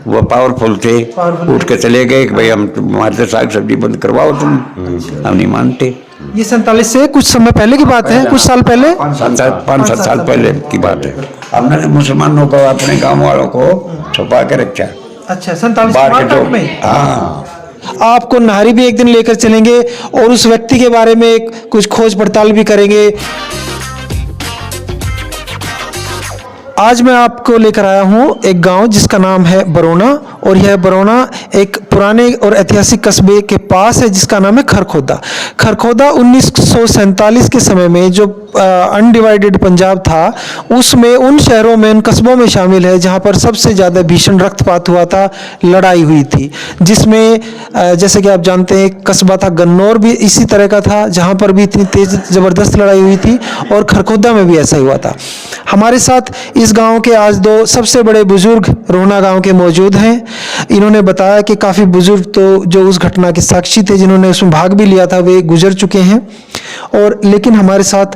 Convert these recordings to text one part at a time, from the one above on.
वो पावरफुल थे, उठ के चले गए कि भाई हम तुम्हारे से साग सब्जी बंद करवाओ तुम, हम नहीं मानते। ये 47 से कुछ समय पहले की बात है, कुछ साल पहले, 5-7 साल पहले की बात है। हमने मुसलमानों को, अपने गांव वालों को छुपा के रखा। अच्छा, 47 बाहर के मार्केट जो, में। हाँ, आपको नाहरी भी एक दिन लेकर चलेंगे और उस व्यक्ति के बारे में कुछ खोज पड़ताल भी करेंगे। आज मैं आपको लेकर आया हूँ एक गांव जिसका नाम है बरौना, और यह बरौना एक पुराने और ऐतिहासिक कस्बे के पास है जिसका नाम है खरखोदा। खरखोदा 1947 के समय में जो अनडिवाइडेड पंजाब था, उसमें उन शहरों में, उन कस्बों में शामिल है जहाँ पर सबसे ज़्यादा भीषण रक्तपात हुआ था, लड़ाई हुई थी, जिसमें जैसे कि आप जानते हैं कस्बा था गन्नौर भी इसी तरह का था, जहाँ पर भी इतनी तेज ज़बरदस्त लड़ाई हुई थी, और खरखोदा में भी ऐसा ही हुआ था। हमारे साथ इस गांव के आज दो सबसे बड़े बुजुर्ग रोहना गांव के मौजूद हैं। इन्होंने बताया कि काफ़ी बुजुर्ग तो जो उस घटना के साक्षी थे, जिन्होंने उसमें भाग भी लिया था, वे गुजर चुके हैं, और लेकिन हमारे साथ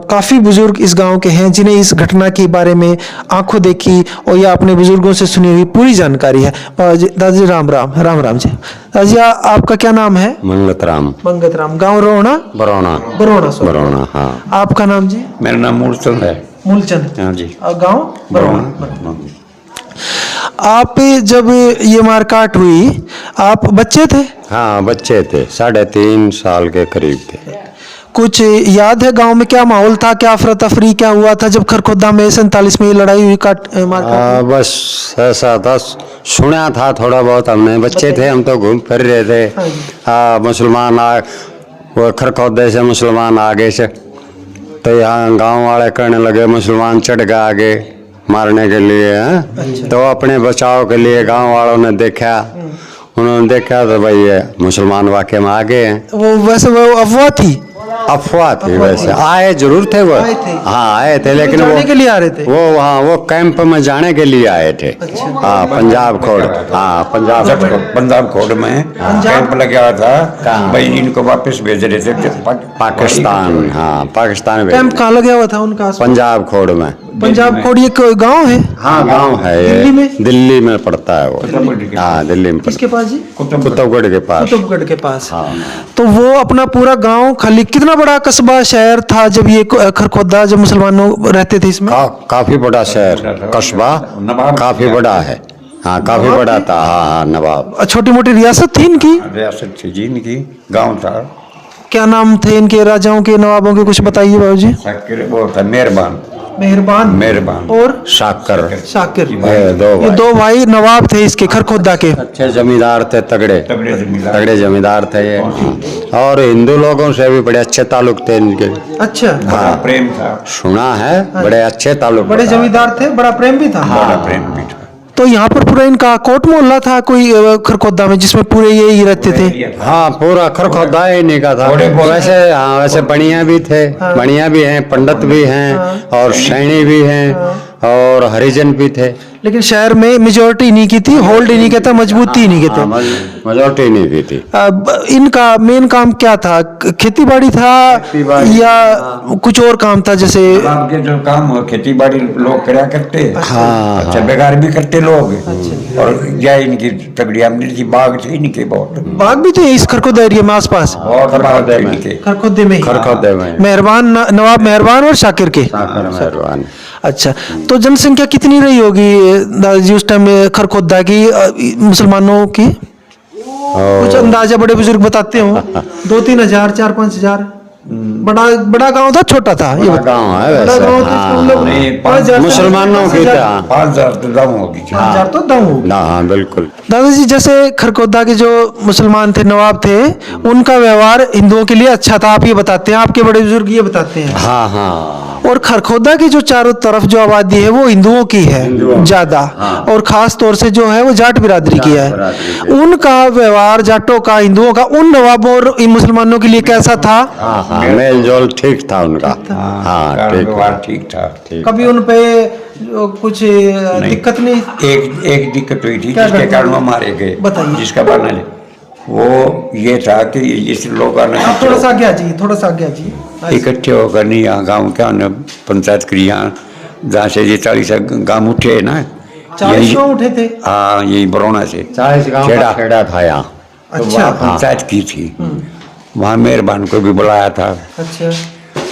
काफ़ी बुजुर्ग इस गांव के हैं जिन्हें इस घटना के बारे में आंखों देखी और या अपने बुजुर्गों से सुनी हुई पूरी जानकारी है। दादाजी राम राम। राम राम जी। दादाजी आपका क्या नाम है? मंगत राम। मंगत राम। गाँव रोहना? बरौना। बरौना, हाँ। आपका नाम जी? मेरा नाम मूलचंद है। मूलचंद। हाँ जी। गाँव बरौना। आप जब ये मारकाट हुई, आप बच्चे थे? हाँ, बच्चे थे, 3.5 साल के करीब थे। कुछ याद है गांव में क्या माहौल था, क्या अफरा तफरी क्या हुआ था जब खरखोदा में 47 में ये लड़ाई हुई, मारकाट? बस ऐसा था, सुना था थोड़ा बहुत हमने, बच्चे थे हम तो घूम फिर रहे थे। हाँ, मुसलमान वो खरखोदे से मुसलमान आगे से, तो यहाँ गांव वाले कहने लगे मुसलमान चढ़ गए आगे मारने के लिए। अच्छा। तो अपने बचाव के लिए गांव वालों ने देखा, उन्होंने देखा तो भाई ये मुसलमान वाकई में आ गए हैं। वो वैसे वो अफवाह थी? अफवाह थी, वैसे आए जरूर थे वो। हाँ, आए थे, लेकिन वो के लिए आ रहे थे, वो हाँ, वो कैंप में जाने के लिए आए थे। हाँ, पंजाब खोड़। हाँ, पंजाब खोड़ में कैंप लगा हुआ था, भाई इनको वापस भेज रहे थे पाकिस्तान। हाँ, पाकिस्तान में। कैंप कहाँ लगा हुआ था उनका? पंजाब खोड़ में। पंजाब खोड़ ये कोई गांव है? हाँ, गांव है ये, दिल्ली में पड़ता है वो। हाँ, दिल्ली में। किसके पास जी? कुतुबगढ़ के पास। कुतुबगढ़ के पास। तो वो अपना पूरा गांव खाली, कितना बड़ा कस्बा शहर था जब ये खरखोदा, जब मुसलमानों रहते थे इसमें? काफी बड़ा शहर कस्बा, काफी बड़ा है। हाँ, काफी बड़ा था। हाँ, नवाब। छोटी मोटी रियासत थी इनकी? रियासत थी जी इनकी, गांव था। क्या नाम थे इनके, राजाओं के, नवाबों के, कुछ बताइए बाबूजी। वो था मेहरबान। मेहरबान और शाकर। ये दो भाई नवाब थे इसके, खरखोदा के। अच्छे जमींदार थे, तगड़े जमींदार थे ये। और हिंदू लोगों से भी बड़े अच्छे ताल्लुक थे इनके। अच्छा। हाँ, प्रेम था, सुना है, बड़े अच्छे ताल्लुक। बड़े जमींदार थे, बड़ा प्रेम भी था। बड़ा प्रेम भी था। तो यहाँ पर पूरा इनका कोट मोहल्ला था कोई खरखोदा में, जिसमें पूरे यही रहते थे? हाँ, पूरा खरखोदा ही नहीं का था वैसे। हाँ, वैसे बढ़िया भी थे, बढ़िया भी हैं, पंडित भी हैं, और सैनी भी हैं, और हरिजन भी थे। लेकिन शहर में मेजोरिटी नहीं की थी, होल्ड नहीं कहता, मजबूती नहीं कहते, मेजोरिटी नहीं की थी। इनका मेन काम क्या था? खेती बाड़ी था या कुछ और काम था? जैसे आपके जो काम खेती बाड़ी लोग करा करते। हाँ, अच्छा, बेकार भी करते लोग। और या इनकी तगड़ी आमदनी थी, बाग थे इनके बहुत। बाग भी थे इस खरखोदा एरिया में आसपास? खरखोदे में। मेहरबान, नवाब मेहरबान और शाकिर के। मेहरबान। अच्छा, तो जनसंख्या कितनी रही होगी दादाजी उस टाइम में खरखोदा की, मुसलमानों की? कुछ अंदाजा बड़े बुजुर्ग बताते हो? 2-3 हजार, 4-5 हजार? बड़ा गांव था, छोटा था? ये गांव है वैसे। मुसलमानों की 5,000 तो दाऊ होगी। 5,000 तो दाऊ। हाँ, बिल्कुल। दादाजी जैसे खरखोदा के जो मुसलमान थे, नवाब थे, उनका व्यवहार हिंदुओं के लिए अच्छा था, आप ये बताते हैं, आपके बड़े बुजुर्ग ये बताते हैं। हाँ, हाँ। और खरखोदा की जो चारों तरफ जो आबादी है वो हिंदुओं की है ज्यादा। हाँ। और खास तौर से जो है वो जाट बिरादरी की है। उनका व्यवहार जाटों का, हिंदुओं का, उन नवाबों और मुसलमानों के लिए कैसा था? हाँ, मेल जोल ठीक था उनका। हाँ, ठीक था। कभी उन पे कुछ दिक्कत नहीं? एक दिक्कत हुई थी जिसके कारण वो मारे गए। बताइए। जिसका वर्णन वो ये था कि इस लोगों ने थोड़ा सा आगे जी इकट्ठे होकर नहीं, यहाँ गाँव क्या पंचायत की, यहाँ जहाँ से ये 40 गाँव उठे है ना, 40 गाँव उठे थे। हाँ, यही बरौना से 40 गांव का खेड़ा। खेड़ा था यहाँ। तो अच्छा। वहाँ पंचायत की थी, वहाँ मेहरबान को भी बुलाया था अच्छा,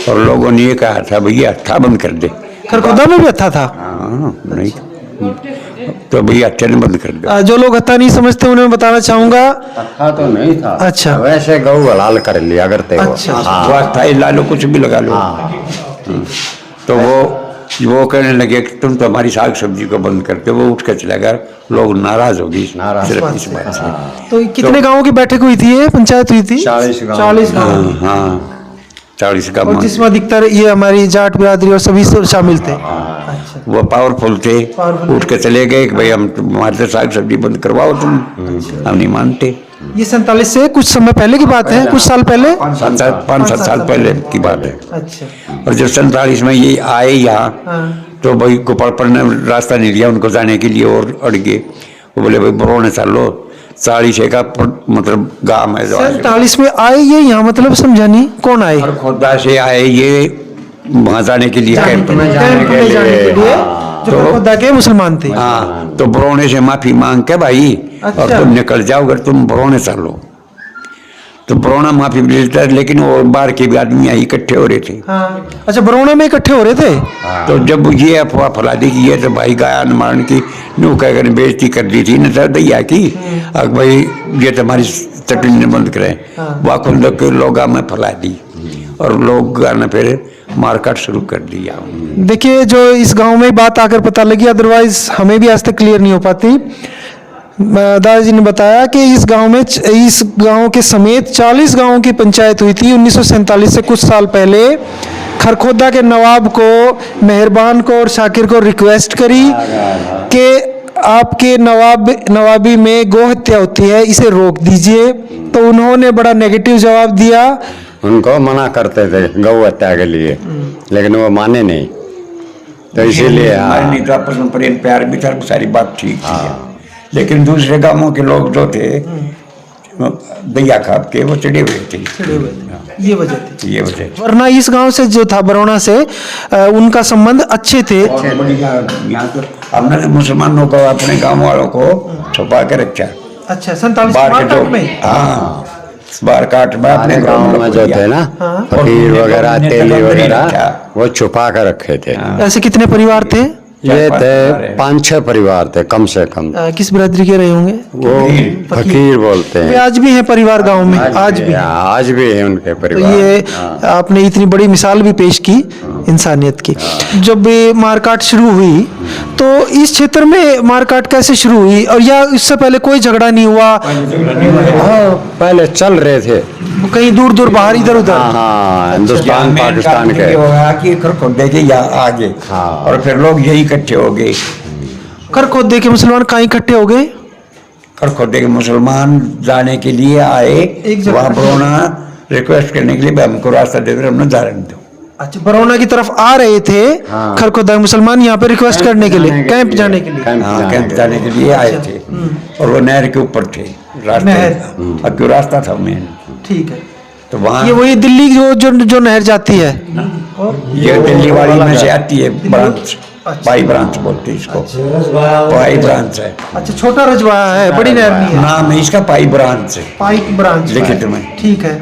और लोगों ने ये कहा था भैया हत्था बंद कर दे। खरखोदा में भी हत्था था। हाँ, नहीं तो भैया हत्थे ने बंद कर दे। जो लोग हत्था नहीं समझते उन्हें बताना चाहूंगा। अच्छा तो नहीं था। अच्छा। वैसे गऊ हलाल कर लिया करते हो। अच्छा। वो अस्थाई ला लो, कुछ भी लगा लो। तो वो कहने लगे कि तुम तो हमारी साग सब्जी को बंद करते हो। वो उठ कर चला गया, लोग नाराज हो गए सिर्फ इस बात से। तो कितने गांवों की बैठक हुई थी, ये पंचायत हुई थी? 40 गांव। 40 गांव। हाँ, 40 का और जिसमें अधिकतर ये हमारी जाट बिरादरी और सभी सब शामिल थे। वो पावरफुल थे, उठ के चले गए कि भाई हम तुम्हारे से साग सब्जी बंद करवाओ तुम। हम नहीं मानते। ये 47 से कुछ समय पहले की बात है, कुछ साल पहले। 5-7 साल पहले की बात है। अच्छा। और जब 47 में ये आए यहाँ, हाँ। तो भाई गोपालपुर ने रास्ता नहीं दिया उनको जाने के लिए और अड़ गए। वो बोले भाई बरौने चलो, 40 का मतलब गांव है जो 47 में आए ये यहाँ, मतलब समझा नहीं, कौन आए? खोदा से आए ये वहाँ जाने के लिए, कैंप में जाने के लिए जो खरखोदा के मुसलमान थे। हाँ, तो बरौने से माफी मांग के भाई अच्छा। और तुम निकल जाओ अगर तुम बरौने चलो। तो बरौना माफी मिलता है, लेकिन वो बाहर के भी आदमी यहाँ इकट्ठे हो रहे थे। हाँ। अच्छा, बरौना में इकट्ठे हो रहे थे। तो जब ये अफवाह फैला दी कि ये तो भाई गाय मारने की नू कहकर बेइज्जती कर दी थी न सर दैया की, अब भाई ये तो हमारी चटनी ने बंद करे, वाकुल के लोग में फैला दी और लोग ने फिर मारकाट शुरू कर दिया। देखिए, जो इस गांव में बात आकर पता लगी, अदरवाइज हमें भी आज तक क्लियर नहीं हो पाती। दादाजी ने बताया कि इस गांव के समेत 40 गांवों की पंचायत हुई थी 1947 से कुछ साल पहले। खरखोदा के नवाब को, मेहरबान को और शाकिर को रिक्वेस्ट करी कि आपके नवाबी में गौ हत्या होती है, इसे रोक दीजिए। तो उन्होंने बड़ा नेगेटिव जवाब दिया। उनको मना करते थे गौ हत्या के लिए, लेकिन वो माने नहीं। तो इसीलिए नहीं तो आपस में प्रेम प्यार भी था, सारी बात ठीक थी। लेकिन दूसरे गांवों के लोग जो थे दैया खाप के, वो चिड़े हुए थे। ये वजह थी। ये वजह वरना इस गांव से जो था, बरौना से, उनका संबंध अच्छे थे। यहाँ तो हमने मुसलमानों को, अपने गांव वालों को छुपा के रखा। अच्छा, 47 बाहर के जो, में। हाँ, बाहर काट में अपने गाँव में जो थे ना, फकीर वगैरह, तेली वगैरह, वो छुपा कर रखे थे। ऐसे कितने परिवार थे? ये थे 5-6 परिवार थे कम से कम। किस बिरादरी के रहे होंगे? वो फकीर बोलते वे हैं। आज भी हैं परिवार गांव में, आज भी। आज भी है उनके तो परिवार। ये आपने इतनी बड़ी मिसाल भी पेश की इंसानियत की। जब ये मारकाट शुरू हुई तो इस क्षेत्र में मारकाट कैसे शुरू हुई, और या इससे पहले कोई झगड़ा नहीं हुआ? हाँ, पहले चल रहे थे कहीं दूर दूर बाहर, इधर उधर। हाँ, हिंदुस्तान पाकिस्तान के। होगा कि खरखोदे के यहाँ आगे, और फिर लोग यही इकट्ठे हो गए। खरखोदे के मुसलमान कहाँ इकट्ठे हो गए? खरखोदे के मुसलमान जाने के लिए आए एक जगह। वहाँ बरौना रिक्वेस्ट करने के लिए भाई हमको रास्ता दे दो, हमने जाने दो। अच्छा, बरौना की तरफ आ रहे थे। खरखोदा के मुसलमान यहाँ पे रिक्वेस्ट करने के लिए, कैंप जाने के लिए। हाँ, कैंप जाने के लिए आए थे, और वो नहर के ऊपर थे रास्ता, अब क्यों रास्ता था मेन। ठीक है। तो वहाँ ये वही दिल्ली जो नहर जाती है, ये दिल्ली वाली में से आती है ब्रांच, पाई ब्रांच बोलते हैं इसको, पाई ब्रांच है। अच्छा, छोटा रजवाड़ा है, बड़ी नहर नहीं है। नाम है इसका पाई ब्रांच है। पाइप ब्रांच लिखित में। ठीक है,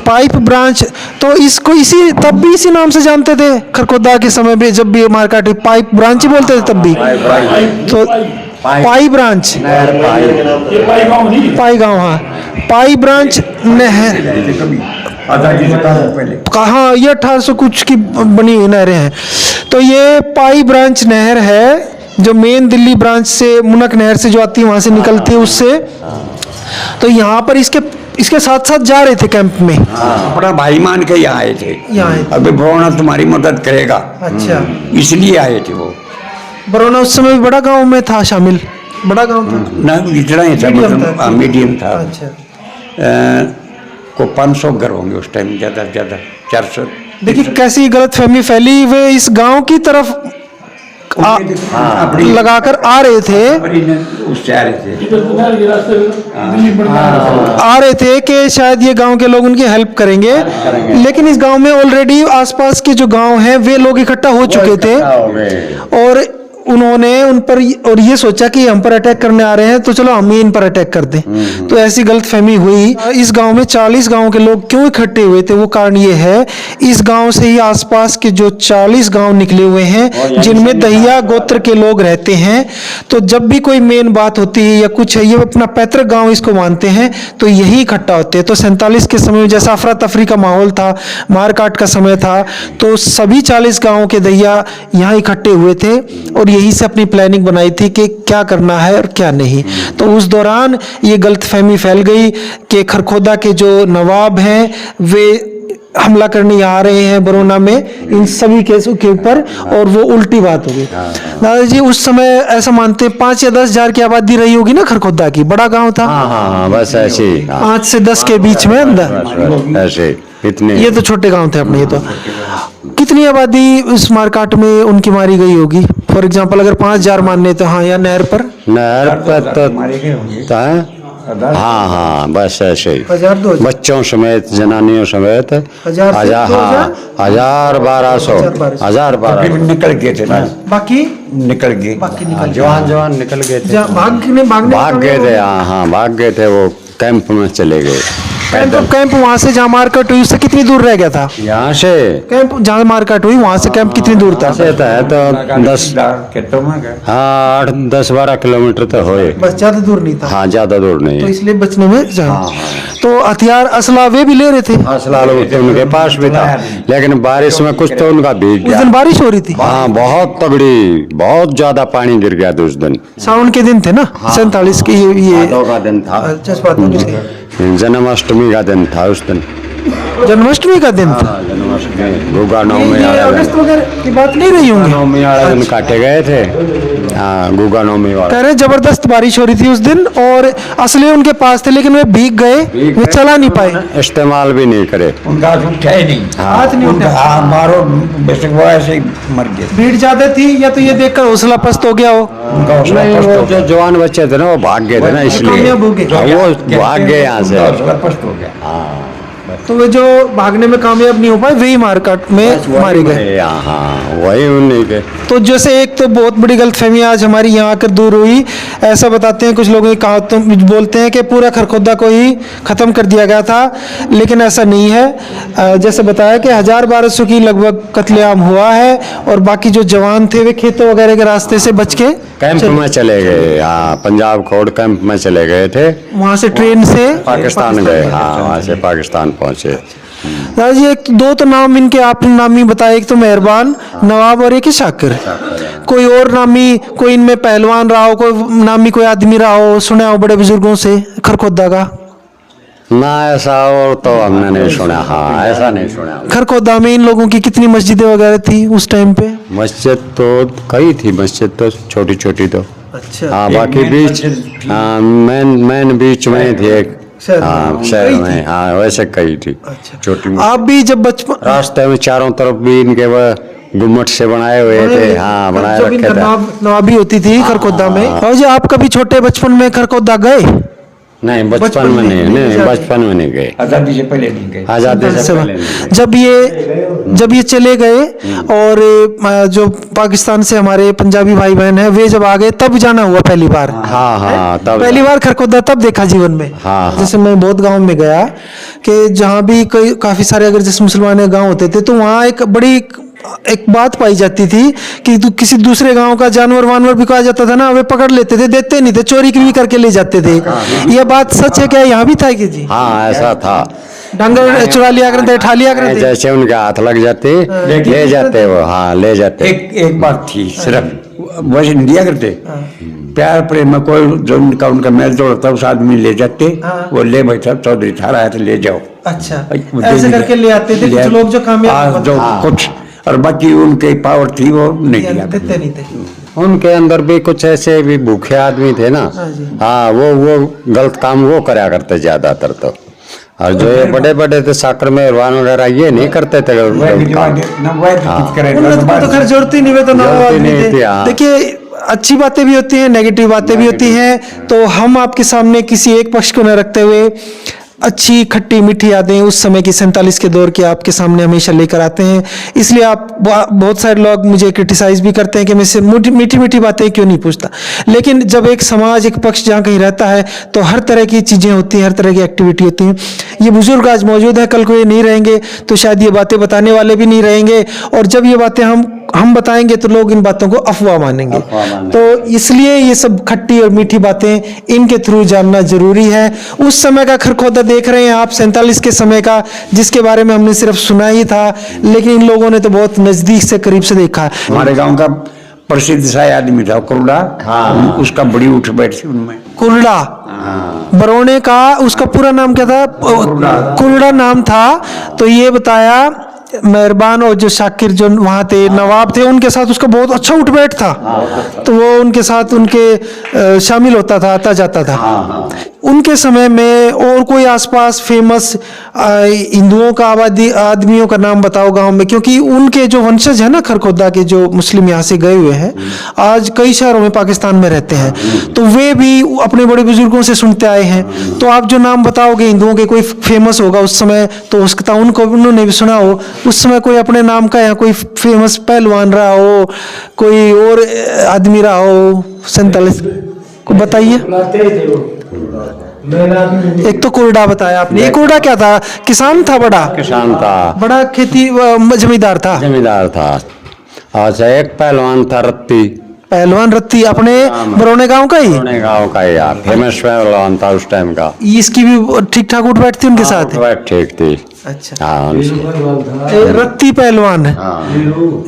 पाइप ब्रांच। तो इसको तब भी इसी नाम से जानते थे खरखोदा के समय में, जब भी मारकाट पाइप ब्रांच ही बोलते थे तब भी। तो पाई ब्रांच, पाई गांव, हाँ, पाई ब्रांच नहर कहाँ, ये 1800 कुछ की बनी हुई नहरें हैं। तो ये पाई ब्रांच नहर है जो मेन दिल्ली ब्रांच से, मुनक नहर से जो आती है, वहां से निकलती है उससे। तो यहाँ पर इसके साथ साथ जा रहे थे कैंप में। अपना भाई मान के यहाँ आए थे। अभी बरौना तुम्हारी मदद करेगा, अच्छा, इसलिए आए थे वो। बरौना उस समय भी बड़ा गांव में था शामिल, बड़ा गांव था ना, इतना ही था, मतलब मीडियम था। अच्छा। को 500 घर होंगे उस टाइम, ज्यादा से ज्यादा 400। देखिए कैसी गलतफहमी फैली, वे इस गांव की तरफ लगाकर आ रहे थे, उससे आ रहे थे कि शायद ये गांव के लोग उनकी हेल्प करेंगे। लेकिन इस गांव में ऑलरेडी आसपास के जो गांव हैं वे लोग इकट्ठा हो चुके थे, और उन्होंने उन पर और ये सोचा कि हम पर अटैक करने आ रहे हैं तो चलो हम ही इन पर अटैक कर दें। तो ऐसी गलतफहमी हुई। इस गांव में 40 गांव के लोग क्यों इकट्ठे हुए थे, वो कारण ये है, इस गांव से ही आसपास के जो 40 गांव निकले हुए हैं जिनमें दहिया गोत्र के लोग रहते हैं। तो जब भी कोई मेन बात होती है या कुछ है, ये अपना पैतृक गांव इसको मानते हैं, तो यही इकट्ठा होते हैं। तो 47 के समय में जैसा अफरा तफरी का माहौल था, मारकाट का समय था, तो सभी 40 गांवों के दहिया यहाँ इकट्ठे हुए थे और यही से अपनी प्लानिंग बनाई थी कि क्या करना है और क्या नहीं। तो उस दौरान ये गलतफहमी फैल गई कि खरखोदा के जो नवाब हैं वे हमला करने आ रहे हैं बरौना में इन सभी केसों के ऊपर, और वो उल्टी बात हो गई। दादाजी उस समय ऐसा मानते हैं 5 या 10 हजार की आबादी रही होगी ना खरखोदा की, बड़ा गांव था। हाँ, बस ऐसे ही। 5 से 10 के बीच में अंदर, ऐसे इतने। ये तो छोटे गांव थे अपने। ये तो कितनी आबादी उस मारकाट में उनकी मारी गई होगी? फॉर एग्जांपल अगर 5000 मानने तो हाँ, या नहर पर तो हाँ, बस ऐसे ही 1000-2000 बच्चों समेत, जनानियों समेत 1000-1200 निकल गए थे ना, बाकी निकल गए, जवान निकल गए थे, भाग गए थे। हाँ, भाग गए थे, वो कैंप में चले गए। कैंप वहां से जहाँ मारकाट हुई उससे कितनी दूर रह गया था? यहाँ से कैंप जहाँ मारकाट हुई वहां से कैंप कितनी दूर था? से तो 8-10-12 किलोमीटर तो होए, बस, ज्यादा दूर नहीं था। हाँ, ज्यादा दूर नहीं तो है। इसलिए बचने में तो हथियार असला वे भी ले रहे थे। असला लोग तो उनके पास भी था, लेकिन बारिश में कुछ तो उनका भीग उस गया। दिन बारिश हो रही थी। हाँ, बहुत तगड़ी, बहुत ज्यादा पानी गिर गया था उस दिन। सावन के दिन थे ना, 47 के ये भादों का दिन था, जन्माष्टमी का दिन था उस दिन। जन्माष्टमी का दिन था। जन्माष्टमी, गुगा नवमी ये अगस्त वगैरह की बात नहीं रही होंगी? नवमी वाले दिन काटे गए थे। हाँ, गुगा नवमी वाला। कह रहे जबरदस्त बारिश हो रही थी उस दिन और असले उनके पास थे, लेकिन वे भीग गए, वे चला नहीं पाए, इस्तेमाल भी नहीं करे। उनका हाथ उठा ही नहीं, हाथ नहीं उठा। हाँ, मारो बेशक वो ऐसे ही मर गए। भीड़ ज्यादा थी या तो ये देखकर हौसला पस्त हो गया हो? उनका हौसला नहीं, पस्त वो हो जो जवान बच्चे थे ना वो भाग गए थे ना, इसलिए कामयाब हो गए। वो भाग गए यहाँ से। उनका हौसला पस्त हो गया। तो वे जो भागने में कामयाब नहीं हो पाए वही मारकाट में मारे गए। हाँ, वही उन्हीं के। तो जैसे एक तो बहुत बड़ी गलतफहमी आज हमारी यहाँ आकर दूर हुई। ऐसा बताते हैं कुछ लोग, कहा तो बोलते हैं कि पूरा खरखोदा को ही खत्म कर दिया गया था, लेकिन ऐसा नहीं है। जैसे बताया कि 1000-1200 की लगभग कत्लेआम हुआ है और बाकी जो जवान थे वे खेतों वगैरह के रास्ते से बच के कैंप में चले गए। हाँ, पंजाब खोड़ कैंप में चले गए थे, वहाँ से ट्रेन से पाकिस्तान गए। हाँ, वहाँ से पाकिस्तान पहुँचे। दादाजी एक दो तो नाम इनके आपने नामी बताए, एक तो मेहरबान नवाब और एक ही शाकिर। कोई और नामी, कोई इनमें पहलवान रहा हो, कोई नामी कोई आदमी रहा हो, सुना हो बड़े बुजुर्गों से खरखोदा का? ना, ऐसा और तो हमने नहीं सुना। हाँ, ऐसा नहीं सुना। खरखोदा में इन लोगों की कितनी मस्जिदें वगैरह थी उस टाइम पे? मस्जिद तो कई थी, मस्जिद तो छोटी छोटी तो। अच्छा। हाँ, बाकी बीच, हाँ, मेन बीच में थी एक। हाँ, शहर में। हाँ, वैसे कई थी। अच्छा। छोटी आप भी जब बचपन, रास्ते में चारों तरफ भी इनके वो गुम्मट से बनाए हुए थे। हाँ, बनाए रखे थे। नवाबी होती थी खरखोदा में। और जी आप कभी छोटे बचपन में खरखोदा गए? नहीं, बचपन में नहीं, बचपन में नहीं गए। आजादी से पहले नहीं गए। आजादी से पहले नहीं गए। जब ये चले गए और जो पाकिस्तान से हमारे पंजाबी भाई बहन हैं वे जब आ गए तब जाना हुआ पहली बार। हाँ, तब पहली बार खरखोदा तब देखा जीवन में। हाँ। जैसे मैं बहुत गांव में गया कि जहाँ भी कोई काफी सारे अगर जैसे मुसलमान गांव होते थे तो वहाँ एक बड़ी एक बात पाई जाती थी कि किसी दूसरे गांव का जानवर वानवर भी कहा जाता था ना, वे पकड़ लेते थे, देते नहीं थे, चोरी भी करके ले जाते थे। यह बात सच है क्या? यहाँ भी था कि जी? हाँ, ऐसा था। डंगर चुरा लिया करते, ठा लिया करते, जैसे उनके हाथ लग जाते ले जाते वो। हाँ, ले जाते। एक बात थी सिर्फ, वैसे नहीं दिया करते। प्यार प्रेम में कोई जो उनका मेल जोड़ होता उस आदमी ले जाते। वो ले भाई साहब चौधरी थारा है तो ले जाओ। अच्छा, ऐसे करके ले आते थे कुछ लोग जो कामयाब, जो कुछ, और बाकी उनके पावर थी वो नहीं दिया देते नहीं थे। उनके अंदर भी कुछ ऐसे भी भूखे आदमी थे ना। हाँ, वो गलत काम वो करा करते ज्यादातर तो। और जो ये बड़े बड़े थे साकर में मेहरबान वगैरह ये नहीं करते थे गलत काम। तो खैर जरूरत ही नहीं, वे तो देखिए अच्छी बातें भी होती हैं, नेगेटिव बातें भी होती हैं। तो हम आपके सामने किसी एक पक्ष को न रखते हुए अच्छी खट्टी मीठी यादें उस समय की 47 के दौर की आपके सामने हमेशा लेकर आते हैं। इसलिए आप बहुत सारे लोग मुझे क्रिटिसाइज भी करते हैं कि मैं से मीठी मीठी बातें क्यों नहीं पूछता। लेकिन जब एक समाज, एक पक्ष जहाँ कहीं रहता है तो हर तरह की चीज़ें होती हैं, हर तरह की एक्टिविटी होती हैं। ये बुजुर्ग आज मौजूद है, कल को ये नहीं रहेंगे तो शायद ये बातें बताने वाले भी नहीं रहेंगे, और जब ये बातें हम बताएंगे तो लोग इन बातों को अफवाह मानेंगे। तो इसलिए ये सब खट्टी और मीठी बातें इनके थ्रू जानना जरूरी है। उस समय का खरखोदा देख रहे हैं आप, 47 के समय का, जिसके बारे में हमने सिर्फ सुना ही था, लेकिन इन लोगों ने तो बहुत नजदीक से, करीब से देखा है। हमारे गांव का प्रसिद्ध सा आदमी था कुरडा। हाँ, उसका बड़ी उठ बैठ थी उनमें। कुरडा, बरौने का, उसका पूरा नाम क्या था? कुरडा नाम था। तो ये बताया मेहरबान, और जो शाकिर जो वहाँ थे, नवाब थे, उनके साथ उसका बहुत अच्छा उठ बैठ था। तो वो उनके साथ उनके शामिल होता था, आता जाता था। उनके समय में और कोई आसपास फेमस हिंदुओं का आदमियों का नाम बताओ गांव में, क्योंकि उनके जो वंशज है ना खरखोदा के, जो मुस्लिम यहाँ से गए हुए हैं, आज कई शहरों में पाकिस्तान में रहते हैं, तो वे भी अपने बड़े बुजुर्गों से सुनते आए हैं। तो आप जो नाम बताओगे हिंदुओं के, कोई फेमस होगा उस समय, तो हो सकता है उनको उन्होंने भी सुना हो। उस समय कोई अपने नाम का यहाँ कोई फेमस पहलवान रहा हो, कोई और आदमी रहा हो 47 को, बताइए। एक तो कुरडा बताया आपने, ये कुरडा क्या था? किसान था? बड़ा किसान था, बड़ा खेती जमींदार था? जमींदार था। अच्छा, एक पहलवान था रत्ती। पहलवान रत्ती अपने बरौने गांव का ही? बरौने गांव का ही यार, फेमस पहलवान था उस टाइम का। इसकी भी ठीक ठाक उठ बैठती उनके साथ? ठीक थी। अच्छा, हाँ, रत्ती पहलवान है।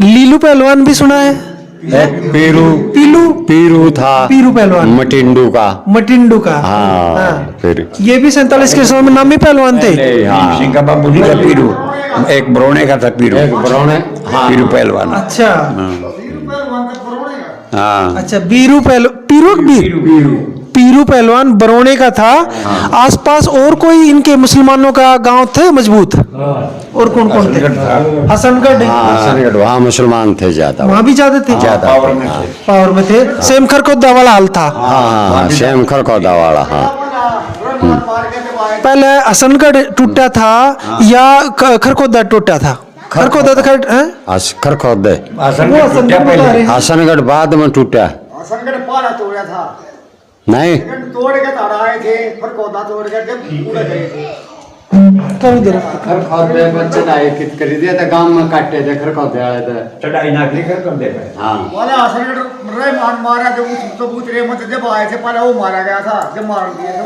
लीलू पहलवान भी सुना है? पीरू था, पीरू पहलवान, मटिंडू का। हाँ। फिर ये भी 47 के समय में नामी पहलवान थे। सिंह का बाबू जी का पीरू, एक बरौने का था पीरू, पीरू पहलवान। अच्छा, हाँ, अच्छा, पीरू पहलवान बरौने का था। आसपास और कोई इनके मुसलमानों का गांव थे मजबूत? और कौन कौन थे? हसनगढ़। वहाँ मुसलमान थे ज्यादा, हाँ। वहाँ भी ज्यादा थे, पावर में थे। सेम खरखोदा वाला हाल था। हाँ, सेम खरखोदा वाला। हाँ, पहले हसनगढ़ टूटा था या खरखोदा टूटा था? खरखोदा तो खरखोदे, हसनगढ़ बाद में टूटा। हसनगढ़ पहला तोड़ा था, नहीं तोड़ के तारा आए थे, खरखोदा तोड़ के जब पूरा गए थे। खरखोदे बच्चे लाए कित कर दिया था, गांव में काटे थे खरखोदे वाले थे। चढ़ाई नागरी कर कर दे। हाँ, वाला हसनगढ़ रहमान मारा, जब उस सबूत रहमत जब आए थे, पहले वो मारा गया था, जब मार दिए थे।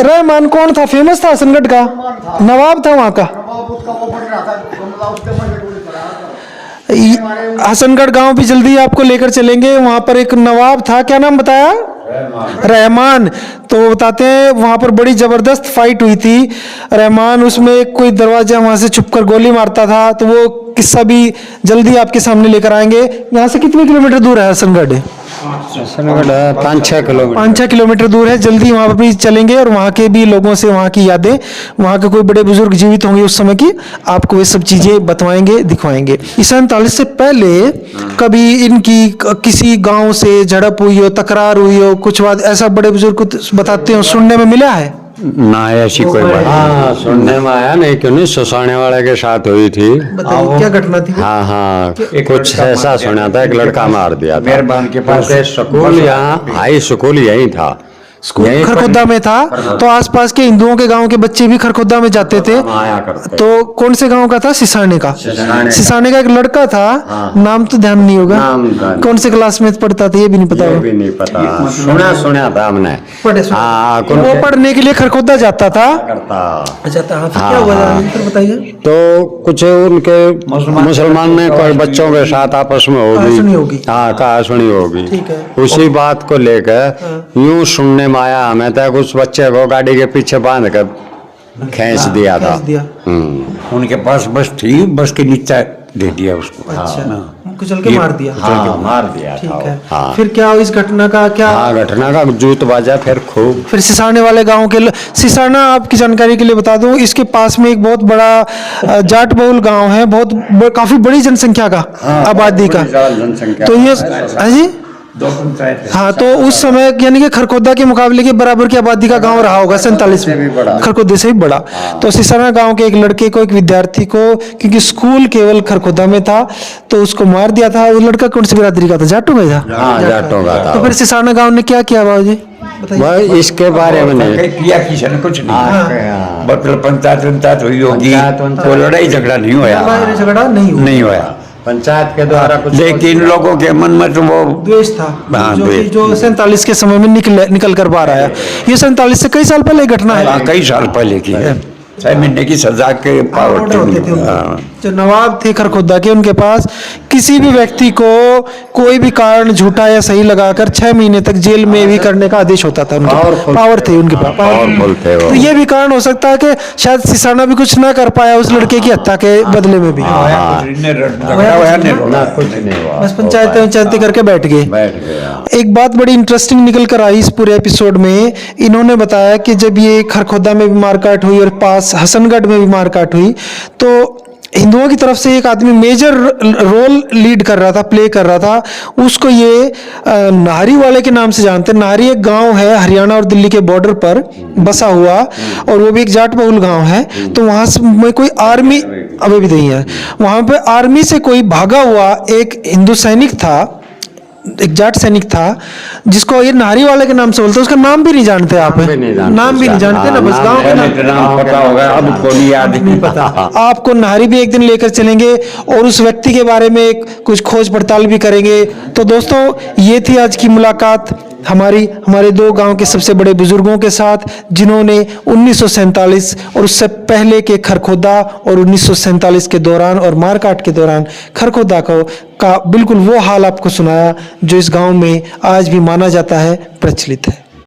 रहमान कौन था? फेमस था हसनगढ़ का, नवाब था वहाँ का। उसका वो बढ़ रहा था, उसके मन में टूट पड़ा था। हसनगढ़ गांव भी जल्दी आपको लेकर चलेंगे। वहां पर एक नवाब था, क्या नाम बताया? रहमान। तो बताते हैं वहां पर बड़ी जबरदस्त फाइट हुई थी। रहमान उसमें कोई दरवाजा वहां से छुपकर गोली मारता था, तो वो किस्सा भी जल्दी आपके सामने लेकर आएंगे। यहाँ से कितने किलोमीटर दूर है हसनगढ़? 5-6 किलोमीटर, 5-6 किलोमीटर दूर है। जल्दी वहां पर भी चलेंगे और वहां के भी लोगों से वहां की यादें, वहां के कोई बड़े बुजुर्ग जीवित होंगे उस समय की, आपको ये सब चीजें बतवाएंगे, दिखवाएंगे। इस 47 से पहले कभी इनकी किसी गांव से झड़प हुई हो, तकरार हुई हो, कुछ बात ऐसा बड़े बुजुर्ग कुछ बताते हो, सुनने में मिला है? ना ऐसी कोई बात। हाँ, सुनने में आया नहीं, क्यों नहीं, सुसाने वाले के साथ हुई थी। बताइए क्या घटना थी? हाँ, कुछ ऐसा सुना था, एक लड़का मार दिया था मेहरबान के पास। स्कूल यहाँ, हाई स्कूल यही था, खरखोदा में था। तो आसपास के हिंदुओं के गांव के बच्चे भी खरखोदा में जाते थे। आया करते। तो कौन से गांव का था? सिसाने का। सिसाने का एक लड़का था, नाम तो ध्यान नहीं होगा, कौन से क्लास में पढ़ता था ये भी नहीं पता ये भी नहीं पता, सुना था हमने। हाँ, वो पढ़ने के लिए खरखोदा जाता था। करता क्या हुआ बताइए। तो कुछ उनके मुसलमान ने कोई बच्चों के साथ आपस में होगी। हाँ, कहा सुनी होगी। उसी बात को लेकर यूं सुनने में आया हमें तक, उस बच्चे को गाड़ी के पीछे बांध कर खींच दिया था। उनके पास बस थी, बस के नीचे दे दिया उसको। अच्छा, कुचल के मार दिया। हाँ, मार दिया ठीक था। है। हाँ, फिर क्या इस घटना का क्या? हाँ, घटना का जूत बाजा फिर खूब। फिर सिसाने वाले गांव के सिसाना, आपकी जानकारी के लिए बता दूं, इसके पास में एक बहुत बड़ा जाट बहुल गांव है, काफी बड़ी जनसंख्या का, आबादी का। जनसंख्या तो ये, हाँ जी, 2 पंचायत है। हाँ, तो उस समय यानी कि खरखोदा के मुकाबले के बराबर की आबादी का गांव रहा होगा 47 में, खरखोदा से भी बड़ा। तो सिसाना गांव के एक लड़के को, एक विद्यार्थी को, क्योंकि स्कूल केवल खरखोदा में था तो उसको मार दिया था। वो लड़का कौन सी बिरादरी का था? जाटों का था। हाँ, जाटों का था। तो फिर सिसाना गांव ने क्या किया बाबूजी? वह इसके बारे में नहीं। कहीं किया किसी ने कुछ नहीं, हाँ। मतलब पंचायत हुई होगी, पंचायत वो लड़ाई झगड़ा नहीं होया, लड़ाई झगड़ा नहीं हुआ। पंचायत के द्वारा कुछ लेकिन लोगों के मन में तो वो द्वेष था, हाँ, जो द्वेष। जो 47 के समय में निकल कर बाहर आया। ये 47 से कई साल पहले की घटना है। कई साल पहले की है। 6 महीने की सजा के पावर ऑर्डर होते थे उनके। हाँ। जो नवाब थे खरखोदा के, उनके पास किसी भी व्यक्ति को कोई भी कारण झूठा या सही लगाकर 6 महीने तक जेल में भी करने का आदेश होता था। उनके Powerful पावर थे उनके पास। पावरफुल थे वो। तो ये भी कारण हो सकता है कि शायद सिसाना भी कुछ ना कर पाया उस लड़के की हत्या के बदले में भी। झगड़ा हुआ नहीं, ना कुछ नहीं हुआ। बस पंचायतें करके बैठ गए। बैठ गया। एक बात बड़ी इंटरेस्टिंग निकल कर आई इस पूरे एपिसोड में। इन्होंने बताया कि जब ये खरखोदा में भी मारकाट हुई और पास हसनगढ़ में भी मारकाट हुई, तो हिंदुओं की तरफ से एक आदमी मेजर रोल लीड कर रहा था, प्ले कर रहा था। उसको ये नाहरी वाले के नाम से जानते हैं। नाहरी एक गांव है हरियाणा और दिल्ली के बॉर्डर पर बसा हुआ, और वो भी एक जाट बहुल गांव है। तो वहां में कोई आर्मी अभी भी नहीं है। वहां पे आर्मी से कोई भागा हुआ एक हिंदू सैनिक था, एक जाट सैनिक था, जिसको ये नारी वाले के नाम से बोलते हैं। उसका नाम भी नहीं जानते आप? नाम भी नहीं जानते नाम भी नहीं उसका। जानते ना, बस हाँ, गांव के नाम नाम पता होगा, अब को नहीं याद नहीं पता। आपको नाहरी भी एक दिन लेकर चलेंगे और उस व्यक्ति के बारे में कुछ खोज पड़ताल भी करेंगे। तो दोस्तों, ये थी आज की मुलाकात हमारे 2 गांव के सबसे बड़े बुजुर्गों के साथ, जिन्होंने 1947 और उससे पहले के खरखोदा और 1947 के दौरान और मारकाट के दौरान खरखोदा का बिल्कुल वो हाल आपको सुनाया जो इस गांव में आज भी माना जाता है, प्रचलित है।